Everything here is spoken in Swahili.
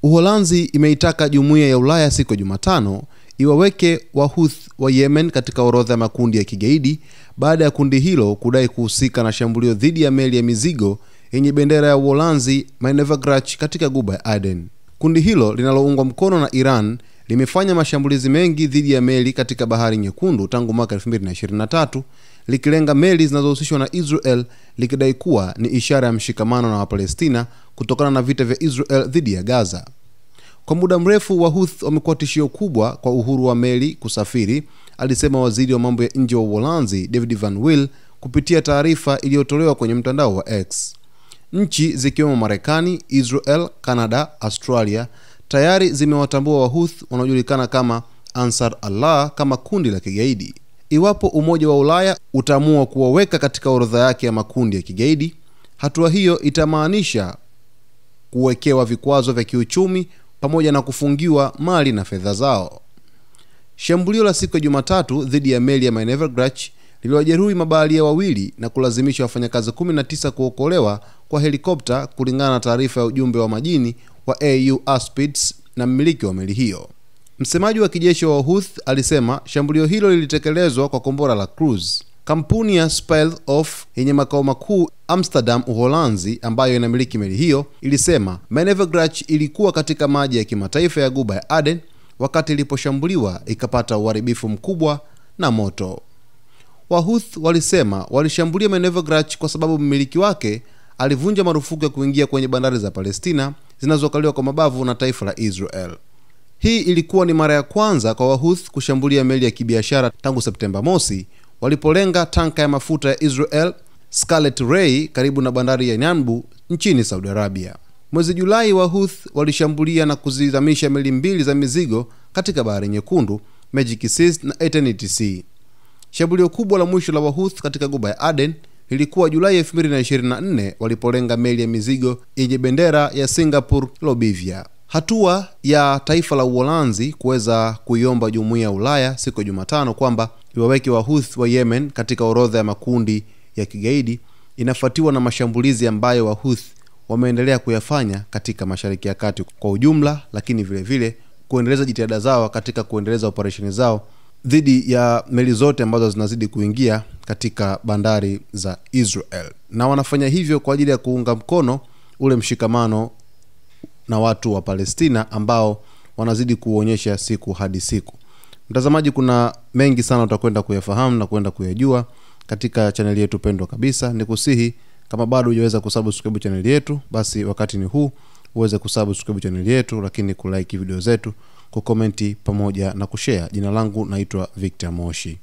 Uholanzi imeitaka Jumuiya ya Ulaya siku ya Jumatano iwaweke Wahouthi wa Yemen katika orodha ya makundi ya kigaidi baada ya kundi hilo kudai kuhusika na shambulio dhidi ya meli ya mizigo yenye bendera ya Uholanzi Manevergrach katika Ghuba ya Aden. Kundi hilo linaloungwa mkono na Iran limefanya mashambulizi mengi dhidi ya meli katika Bahari Nyekundu tangu mwaka 2023, likilenga meli zinazohusishwa na Israel, likidai kuwa ni ishara ya mshikamano na Wapalestina kutokana na vita vya Israel dhidi ya Gaza. Kwa muda mrefu Wahouthi wamekuwa tishio kubwa kwa uhuru wa meli kusafiri, alisema waziri wa mambo ya nje wa Uholanzi David van Wil kupitia taarifa iliyotolewa kwenye mtandao wa X. Nchi zikiwemo Marekani, Israel, Canada, Australia tayari zimewatambua Wahouthi wanaojulikana kama Ansar Allah kama kundi la kigaidi. Iwapo Umoja wa Ulaya utaamua kuwaweka katika orodha yake ya makundi ya kigaidi, hatua hiyo itamaanisha kuwekewa vikwazo vya kiuchumi pamoja na kufungiwa mali na fedha zao. Shambulio la siku ya Jumatatu dhidi ya meli ya Manevergrach liliwajeruhi mabaharia wawili na kulazimisha wafanyakazi 19 kuokolewa kwa helikopta, kulingana na taarifa ya ujumbe wa majini wa AU Aspids na mmiliki wa meli hiyo. Msemaji wa kijeshi wa Wahouthi alisema shambulio hilo lilitekelezwa kwa kombora la cruise. Kampuni ya Spile Off yenye makao makuu Amsterdam, Uholanzi, ambayo inamiliki meli hiyo, ilisema Manevergrach ilikuwa katika maji ya kimataifa ya Ghuba ya Aden wakati iliposhambuliwa ikapata uharibifu mkubwa na moto. Wahouthi walisema walishambulia Manevergrach kwa sababu mmiliki wake alivunja marufuku ya kuingia kwenye bandari za Palestina zinazokaliwa kwa mabavu na taifa la Israel. Hii ilikuwa ni mara ya kwanza kwa Wahouthi kushambulia meli ya kibiashara tangu Septemba mosi, walipolenga tanka ya mafuta ya Israel Scarlet Ray karibu na bandari ya Yanbu nchini Saudi Arabia. Mwezi Julai Wahouthi walishambulia na kuzizamisha meli mbili za mizigo katika Bahari Nyekundu, Magic Seas na Eternity Sea. Shambulio kubwa la mwisho la Wahouthi katika Ghuba ya Aden ilikuwa Julai 2024 walipolenga meli ya mizigo yenye bendera ya Singapore Lobivia. Hatua ya taifa la Uholanzi kuweza kuiomba Jumuiya ya Ulaya siku ya Jumatano kwamba iwaweke Wahouthi wa Yemen katika orodha ya makundi ya kigaidi inafuatiwa na mashambulizi ambayo Wahouthi wameendelea kuyafanya katika Mashariki ya Kati kwa ujumla, lakini vile vile kuendeleza jitihada zao katika kuendeleza operesheni zao dhidi ya meli zote ambazo zinazidi kuingia katika bandari za Israel, na wanafanya hivyo kwa ajili ya kuunga mkono ule mshikamano na watu wa Palestina ambao wanazidi kuonyesha siku hadi siku. Mtazamaji, kuna mengi sana utakwenda kuyafahamu na kwenda kuyajua katika channel yetu pendwa kabisa. Nikusihi, kama bado hujaweza kusubscribe channel yetu, basi wakati ni huu uweze kusubscribe channel yetu, lakini kulike video zetu, kukomenti pamoja na kushare. Jina langu naitwa Victor Moshi.